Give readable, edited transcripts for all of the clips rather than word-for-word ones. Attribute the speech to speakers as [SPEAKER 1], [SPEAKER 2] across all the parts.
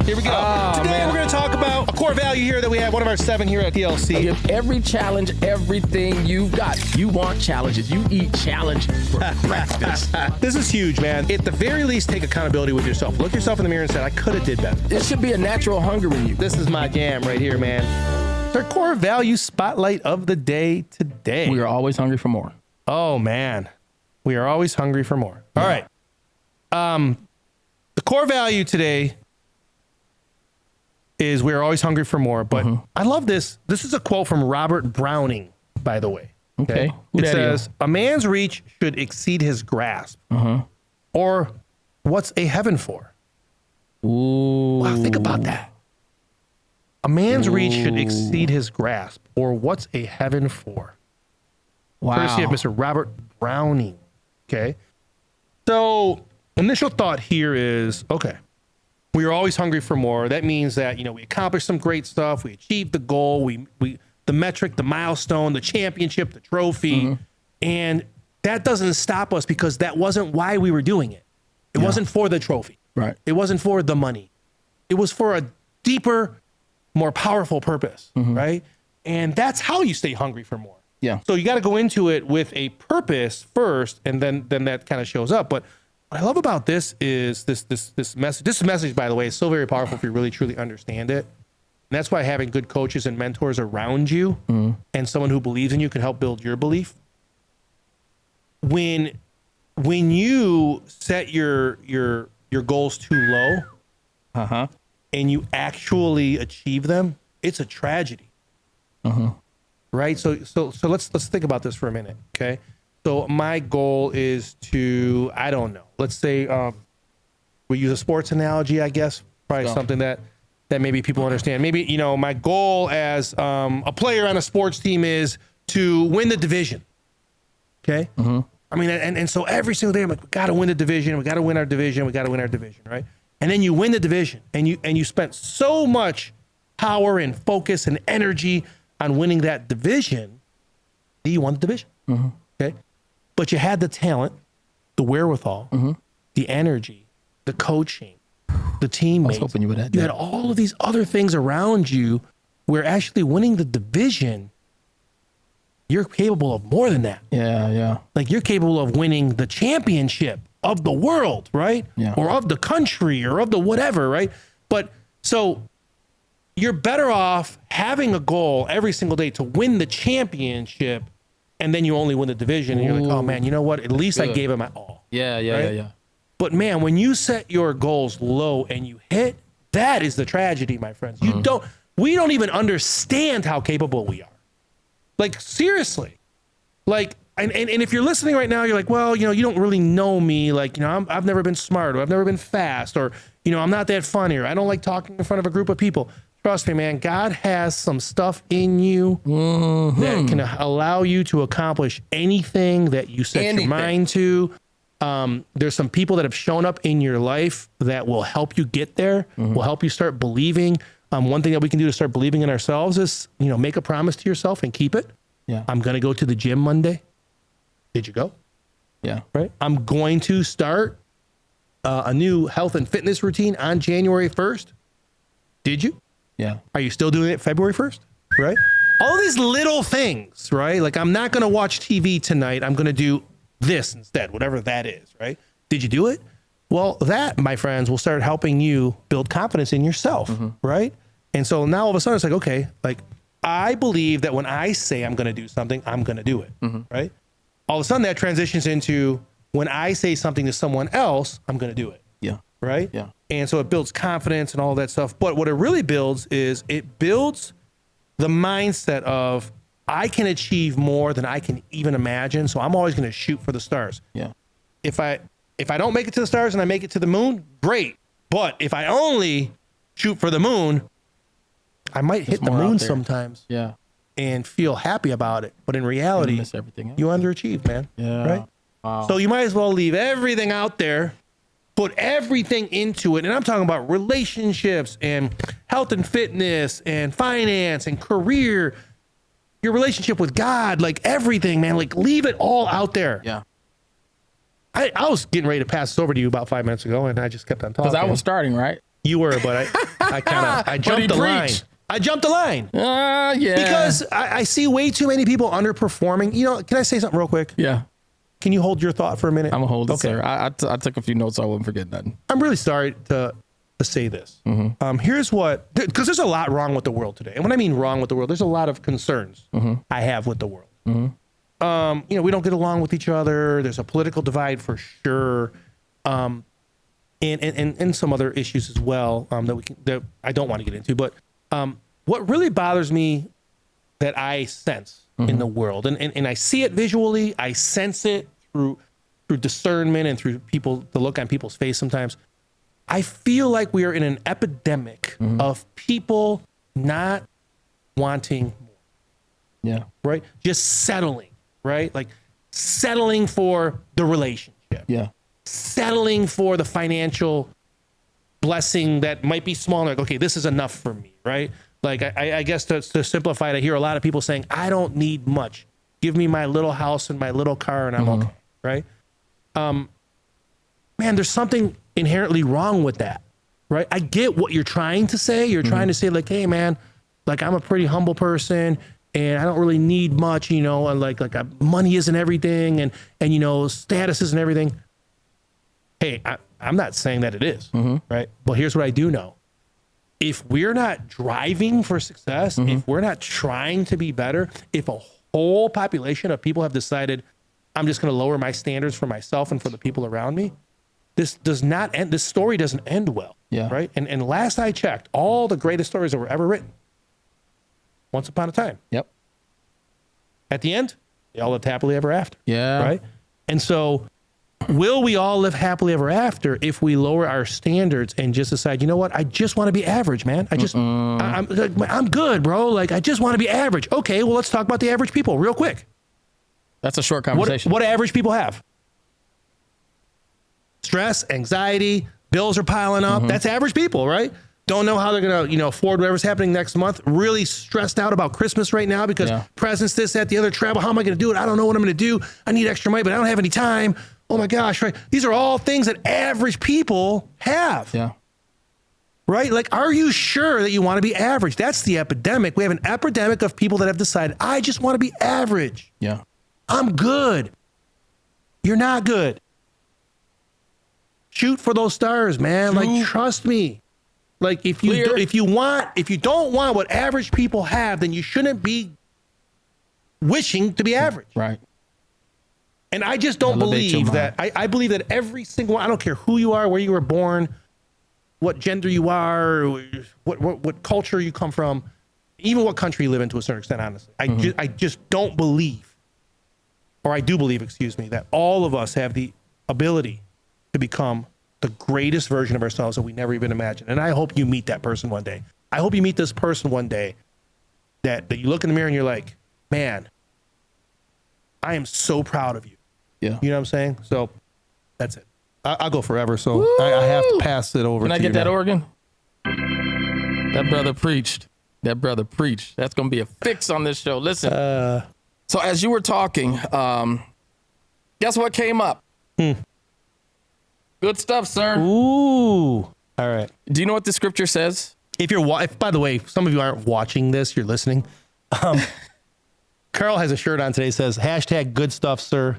[SPEAKER 1] Here we go. Today we're going to talk about a core value here that we have, one of our 7 here at TLC.
[SPEAKER 2] Give every challenge everything you've got. You want challenges. You eat challenge for breakfast.
[SPEAKER 1] This is huge, man. At the very least, take accountability with yourself. Look yourself in the mirror and say, I could have did better.
[SPEAKER 2] There should be a natural hunger in you.
[SPEAKER 1] This is my jam right here, man. It's our core value spotlight of the day today.
[SPEAKER 2] We are always hungry for more.
[SPEAKER 1] Oh, man. We are always hungry for more. All right. The core value today is we're always hungry for more. But I love this. This is a quote from Robert Browning, by the way.
[SPEAKER 2] Okay.
[SPEAKER 1] It says, a man's reach should exceed his grasp. Or what's a heaven for?
[SPEAKER 2] Ooh.
[SPEAKER 1] Wow, think about that. A man's reach should exceed his grasp. Or what's a heaven for?
[SPEAKER 2] Wow.
[SPEAKER 1] Courtesy of Mr. Robert Browning. Okay. So initial thought here is, okay, we are always hungry for more. That means that, you know, we accomplished some great stuff. We achieved the goal. We the metric, the milestone, the championship, the trophy. And that doesn't stop us because that wasn't why we were doing it. It wasn't for the trophy.
[SPEAKER 2] Right.
[SPEAKER 1] It wasn't for the money. It was for a deeper, more powerful purpose, right? And that's how you stay hungry for more.
[SPEAKER 2] Yeah.
[SPEAKER 1] So you got to go into it with a purpose first, and then that kind of shows up. But what I love about this is this message. This message, by the way, is so very powerful if you really truly understand it. And that's why having good coaches and mentors around you and someone who believes in you can help build your belief. When you set your goals too low, and you actually achieve them, it's a tragedy. Right? So let's think about this for a minute, okay? So my goal is to, I don't know, let's say we use a sports analogy, I guess, probably something that maybe people understand. Maybe, you know, my goal as a player on a sports team is to win the division, okay? I mean, and so every single day I'm like, we got to win the division, we got to win our division, we got to win our division, right? And then you win the division, and you spent so much power and focus and energy on winning that division, you won the division, okay? But you had the talent, the wherewithal, the energy, the coaching, the teammates.
[SPEAKER 2] I was hoping you would have that.
[SPEAKER 1] You had all of these other things around you where actually winning the division, you're capable of more than that.
[SPEAKER 2] Yeah.
[SPEAKER 1] Like you're capable of winning the championship of the world, right?
[SPEAKER 2] Yeah.
[SPEAKER 1] Or of the country or of the whatever, right? But so you're better off having a goal every single day to win the championship, and then you only win the division, and you're like, oh man, you know what? At least I gave it my all.
[SPEAKER 2] Yeah.
[SPEAKER 1] But man, when you set your goals low and you hit, that is the tragedy, my friends. We don't even understand how capable we are. Like seriously, like, and if you're listening right now, you're like, well, you know, you don't really know me. Like, you know, I've never been smart, or I've never been fast, or, you know, I'm not that funny, or I don't like talking in front of a group of people. Trust me, man, God has some stuff in you that can allow you to accomplish anything that you set your mind to. There's some people that have shown up in your life that will help you get there, will help you start believing. One thing that we can do to start believing in ourselves is, you know, make a promise to yourself and keep it.
[SPEAKER 2] Yeah.
[SPEAKER 1] I'm going to go to the gym Monday. Did you go?
[SPEAKER 2] Yeah.
[SPEAKER 1] Right. I'm going to start a new health and fitness routine on January 1st. Did you?
[SPEAKER 2] Yeah.
[SPEAKER 1] Are you still doing it February 1st? Right. All these little things, right? Like, I'm not going to watch TV tonight. I'm going to do this instead, whatever that is. Right. Did you do it? Well, that, my friends, will start helping you build confidence in yourself. Right. And so now all of a sudden it's like, okay, like I believe that when I say I'm going to do something, I'm going to do it. Right. All of a sudden that transitions into when I say something to someone else, I'm going to do it.
[SPEAKER 2] Yeah.
[SPEAKER 1] Right.
[SPEAKER 2] Yeah.
[SPEAKER 1] And so it builds confidence and all that stuff. But what it really builds is it builds the mindset of I can achieve more than I can even imagine. So I'm always going to shoot for the stars.
[SPEAKER 2] Yeah.
[SPEAKER 1] If I don't make it to the stars and I make it to the moon, great. But if I only shoot for the moon, I might hit the moon sometimes.
[SPEAKER 2] Yeah.
[SPEAKER 1] And feel happy about it. But in reality,
[SPEAKER 2] miss everything else.
[SPEAKER 1] You underachieved, man.
[SPEAKER 2] Yeah.
[SPEAKER 1] Right?
[SPEAKER 2] Wow.
[SPEAKER 1] So you might as well leave everything out there, put everything into it. And I'm talking about relationships and health and fitness and finance and career, your relationship with God, like everything, man. Like leave it all out there.
[SPEAKER 2] Yeah.
[SPEAKER 1] I was getting ready to pass this over to you about 5 minutes ago, and I just kept on talking.
[SPEAKER 2] Because I was starting, right?
[SPEAKER 1] You were, but I jumped the line. I jumped the line.
[SPEAKER 2] Yeah.
[SPEAKER 1] Because I see way too many people underperforming. You know, can I say something real quick?
[SPEAKER 2] Yeah.
[SPEAKER 1] Can you hold your thought for a minute?
[SPEAKER 2] I'm going to hold it, sir. I took a few notes so I wouldn't forget nothing.
[SPEAKER 1] I'm really sorry to say this. Here's what, because there's a lot wrong with the world today. And when I mean wrong with the world, there's a lot of concerns I have with the world. You know, we don't get along with each other. There's a political divide for sure. And some other issues as well that I don't want to get into. But what really bothers me that I sense in the world, and I see it visually, I sense it through discernment and through the look on people's face sometimes. I feel like we are in an epidemic of people not wanting more.
[SPEAKER 2] Yeah.
[SPEAKER 1] Right? Just settling, right? Like settling for the relationship.
[SPEAKER 2] Yeah.
[SPEAKER 1] Settling for the financial blessing that might be small. Like, okay, this is enough for me, right? Like, I guess to simplify it, I hear a lot of people saying, I don't need much. Give me my little house and my little car and I'm okay, right? Man, there's something inherently wrong with that, right? I get what you're trying to say. You're trying to say like, hey man, like I'm a pretty humble person and I don't really need much, you know, and like money isn't everything and you know, status isn't everything. Hey, I'm not saying that it is, right? But here's what I do know. If we're not driving for success, if we're not trying to be better, if a whole population of people have decided, I'm just going to lower my standards for myself and for the people around me, this does not end. This story doesn't end well.
[SPEAKER 2] Yeah.
[SPEAKER 1] Right. And last I checked, all the greatest stories that were ever written, once upon a time.
[SPEAKER 2] Yep.
[SPEAKER 1] At the end, they all lived happily ever after.
[SPEAKER 2] Yeah.
[SPEAKER 1] Right. And so will we all live happily ever after if we lower our standards and just decide, you know what? I just want to be average, man. I'm good, bro. Like, I just want to be average. Okay. Well, let's talk about the average people real quick.
[SPEAKER 2] That's a short conversation.
[SPEAKER 1] What do average people have? Stress, anxiety, bills are piling up. That's average people, right? Don't know how they're going to, you know, afford whatever's happening next month. Really stressed out about Christmas right now because presents, this, that, the other, travel. How am I going to do it? I don't know what I'm going to do. I need extra money, but I don't have any time. Oh my gosh, right? These are all things that average people have.
[SPEAKER 2] Yeah.
[SPEAKER 1] Right? Like, are you sure that you want to be average? That's the epidemic. We have an epidemic of people that have decided, I just want to be average.
[SPEAKER 2] Yeah.
[SPEAKER 1] I'm good. You're not good. Shoot for those stars, man. Like, trust me. Like, if you don't want what average people have, then you shouldn't be wishing to be average.
[SPEAKER 2] Right.
[SPEAKER 1] And I just don't believe that. I believe that every single one, I don't care who you are, where you were born, what gender you are, what culture you come from, even what country you live in to a certain extent, honestly. I just don't believe, or I do believe, excuse me, that all of us have the ability to become the greatest version of ourselves that we never even imagined. And I hope you meet that person one day. I hope you meet this person one day that you look in the mirror and you're like, man, I am so proud of you.
[SPEAKER 2] Yeah.
[SPEAKER 1] You know what I'm saying? So that's it. I'll go forever. So I have to pass it over to you.
[SPEAKER 2] Can I get that organ? That brother preached. That brother preached. That's going to be a fix on this show. Listen. So as you were talking, guess what came up? Good stuff, sir.
[SPEAKER 1] Ooh. All right.
[SPEAKER 2] Do you know what the scripture says?
[SPEAKER 1] If by the way, some of you aren't watching this, you're listening. Carl has a shirt on today that says hashtag good stuff, sir.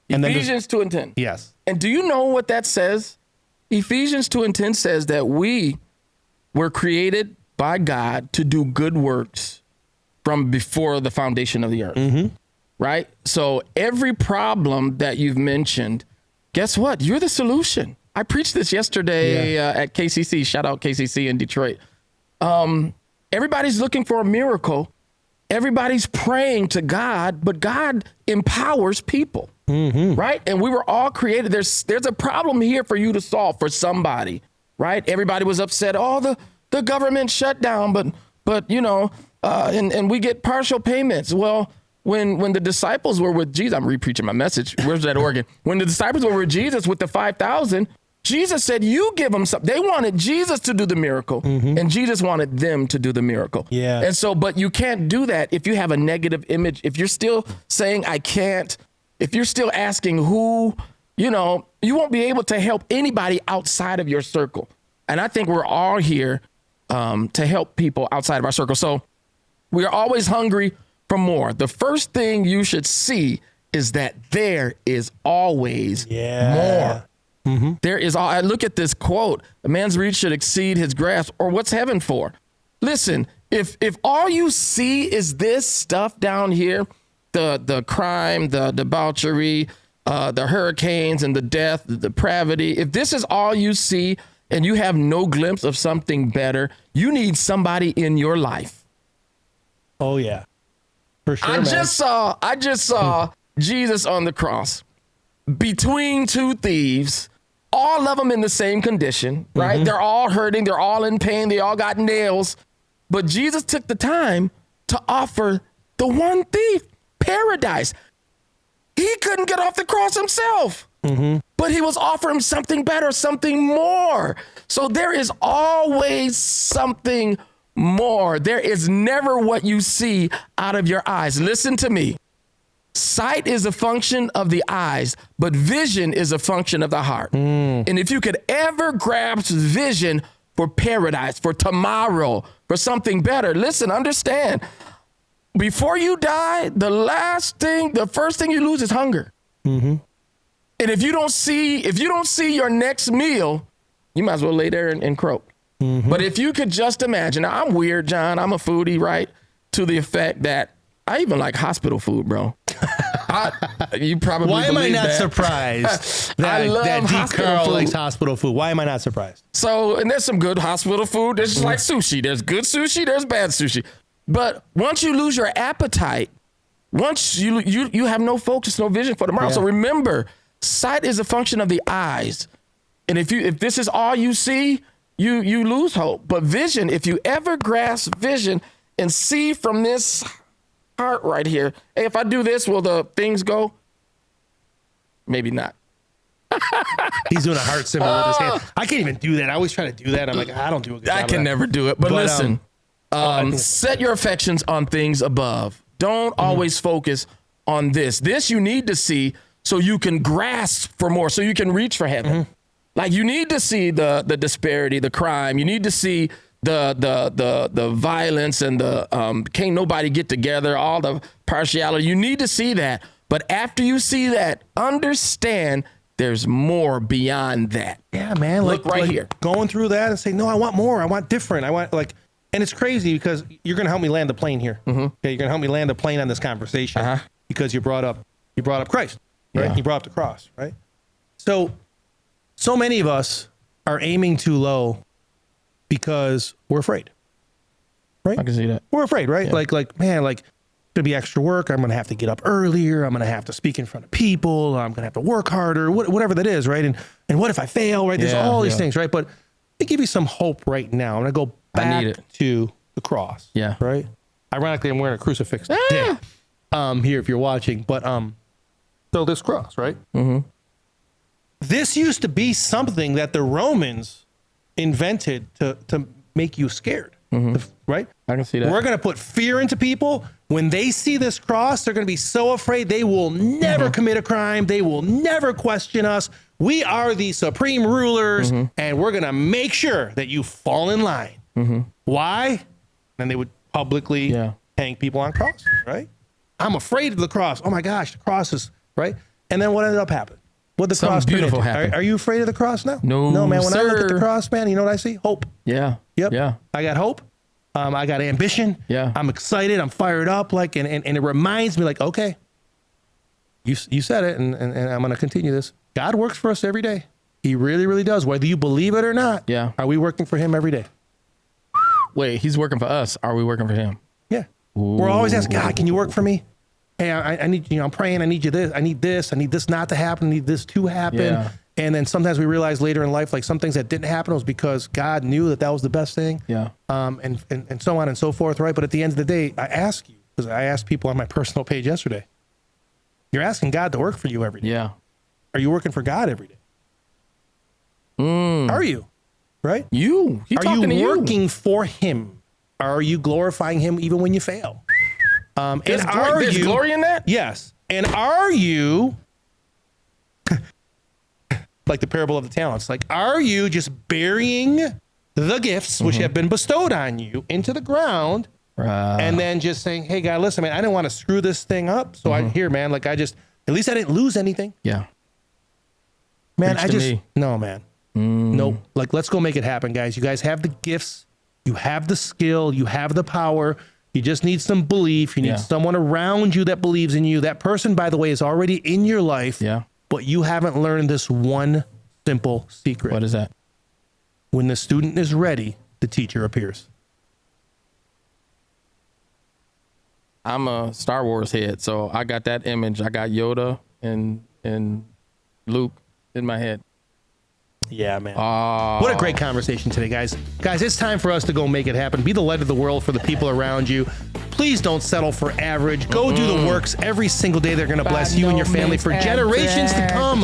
[SPEAKER 2] And Ephesians 2:10.
[SPEAKER 1] Yes.
[SPEAKER 2] And do you know what that says? Ephesians 2:10 says that we were created by God to do good works from before the foundation of the earth. Right? So every problem that you've mentioned, guess what? You're the solution. I preached this yesterday at KCC. Shout out KCC in Detroit. Everybody's looking for a miracle. Everybody's praying to God, but God empowers people. Right? And we were all created. There's a problem here for you to solve for somebody. Right? Everybody was upset. Oh, the government shut down, but you know, and we get partial payments. Well, when the disciples were with Jesus, I'm re-preaching my message. Where's that organ? When the disciples were with Jesus with the 5,000, Jesus said, you give them something. They wanted Jesus to do the miracle, and Jesus wanted them to do the miracle.
[SPEAKER 1] Yeah.
[SPEAKER 2] And so, but you can't do that if you have a negative image. If you're still saying, I can't, if you're still asking who, you know, you won't be able to help anybody outside of your circle. And I think we're all here to help people outside of our circle. So we are always hungry for more. The first thing you should see is that there is always more. Mm-hmm. There is all. I look at this quote: "A man's reach should exceed his grasp." Or what's heaven for? Listen, if all you see is this stuff down here, the crime, the debauchery, the hurricanes and the death, the depravity, if this is all you see and you have no glimpse of something better, you need somebody in your life.
[SPEAKER 1] Oh yeah, for sure.
[SPEAKER 2] I just saw Jesus on the cross between two thieves, all of them in the same condition, right? Mm-hmm. They're all hurting. They're all in pain. They all got nails. But Jesus took the time to offer the one thief paradise. He couldn't get off the cross himself, but he was offering something better, something more. So there is always something more. There is never what you see out of your eyes. Listen to me. Sight is a function of the eyes, but vision is a function of the heart. And if you could ever grasp vision for paradise, for tomorrow, for something better, listen, understand, before you die, the first thing you lose is hunger. Mm-hmm. And if you don't see your next meal, you might as well lay there and croak. Mm-hmm. But if you could just imagine, now, I'm weird, John, I'm a foodie, right? To the effect that I even like hospital food, bro. You probably
[SPEAKER 1] Why am I not
[SPEAKER 2] that.
[SPEAKER 1] surprised
[SPEAKER 2] I love
[SPEAKER 1] that Deep
[SPEAKER 2] hospital
[SPEAKER 1] Carl
[SPEAKER 2] food.
[SPEAKER 1] likes hospital food? Why am I not surprised?
[SPEAKER 2] So, and there's some good hospital food. There's just like sushi. There's good sushi. There's bad sushi. But once you lose your appetite, once you have no focus, no vision for tomorrow. Yeah. So remember, sight is a function of the eyes. And if this is all you see, you lose hope. But vision, if you ever grasp vision and see from this heart right here, hey, if I do this, will the things go? Maybe not.
[SPEAKER 1] He's doing a heart symbol with his hand. I can't even do that. I always try to do that. I'm like, I don't do a good job.
[SPEAKER 2] I can never do it. But listen, set your affections on things above. Don't always focus on this. This you need to see so you can grasp for more, so you can reach for heaven. Like you need to see the disparity, the crime. You need to see the violence and the can't nobody get together, all the partiality. You need to see that. But after you see that, understand there's more beyond that.
[SPEAKER 1] Yeah, man.
[SPEAKER 2] Look right here.
[SPEAKER 1] Going through that and say, no, I want more. I want different. I want and it's crazy because you're going to help me land the plane here. Okay, you're going to help me land the plane on this conversation because you brought up Christ, right?
[SPEAKER 2] Yeah.
[SPEAKER 1] You brought up the cross, right? So many of us are aiming too low because we're afraid, right?
[SPEAKER 2] I can see that.
[SPEAKER 1] We're afraid, right?
[SPEAKER 2] Yeah.
[SPEAKER 1] Like, man, like, going to be extra work. I'm going to have to get up earlier. I'm going to have to speak in front of people. I'm going to have to work harder, whatever that is, right? And what if I fail, right? There's all these things, right? But let me give you some hope right now. I'm going to go back to the cross, right? Ironically, I'm wearing a crucifix today, here if you're watching. But so this cross, right? This used to be something that the Romans invented to make you scared, right?
[SPEAKER 2] I can see that.
[SPEAKER 1] We're going to put fear into people. When they see this cross, they're going to be so afraid they will never commit a crime. They will never question us. We are the supreme rulers, and we're going to make sure that you fall in line. Why? Then they would publicly hang people on crosses, right? I'm afraid of the cross. Oh my gosh, the cross is, right? And then what ended up happening? What the cross
[SPEAKER 2] beautiful happened.
[SPEAKER 1] Are you afraid of the cross now?
[SPEAKER 2] No,
[SPEAKER 1] man. When
[SPEAKER 2] sir.
[SPEAKER 1] I look at the cross, man, you know what I see? Hope.
[SPEAKER 2] Yeah.
[SPEAKER 1] Yep.
[SPEAKER 2] Yeah.
[SPEAKER 1] I got hope. I got ambition.
[SPEAKER 2] Yeah.
[SPEAKER 1] I'm excited. I'm fired up. Like, and it reminds me, like, okay, you said it, and I'm going to continue this. God works for us every day. He really, really does. Whether you believe it or not.
[SPEAKER 2] Yeah.
[SPEAKER 1] Are we working for him every day?
[SPEAKER 2] Wait, he's working for us. Are we working for him?
[SPEAKER 1] Yeah. We're always asking, God, can you work for me? Hey, I need, I'm praying. I need you this. I need this. I need this not to happen. I need this to happen.
[SPEAKER 2] Yeah.
[SPEAKER 1] And then sometimes we realize later in life, like some things that didn't happen was because God knew that was the best thing.
[SPEAKER 2] Yeah.
[SPEAKER 1] And so on and so forth, right? But at the end of the day, I ask you, because I asked people on my personal page yesterday, you're asking God to work for you every day.
[SPEAKER 2] Yeah.
[SPEAKER 1] Are you working for God every day? Are you? Right?
[SPEAKER 2] Are you
[SPEAKER 1] working for him? Are you glorifying him even when you fail?
[SPEAKER 2] There's glory in that?
[SPEAKER 1] Yes. And are you, like the parable of the talents, like, are you just burying the gifts which have been bestowed on you into the ground, and then just saying, hey, God, listen, man, I didn't want to screw this thing up. So I here, man, like at least I didn't lose anything.
[SPEAKER 2] Yeah.
[SPEAKER 1] Man,
[SPEAKER 2] Preach to me.
[SPEAKER 1] no, man. Nope. Like, let's go make it happen, guys. You guys have the gifts. You have the skill. You have the power. You just need some belief. You need someone around you that believes in you. That person, by the way, is already in your life.
[SPEAKER 2] Yeah.
[SPEAKER 1] But you haven't learned this one simple secret.
[SPEAKER 2] What is that?
[SPEAKER 1] When the student is ready, the teacher appears.
[SPEAKER 2] I'm a Star Wars head, so I got that image. I got Yoda and Luke in my head.
[SPEAKER 1] Yeah, man. What a great conversation today, guys. Guys, it's time for us to go make it happen. Be the light of the world for the people around you. Please don't settle for average. Go do the works every single day. They're going to bless you and your family for generations to come.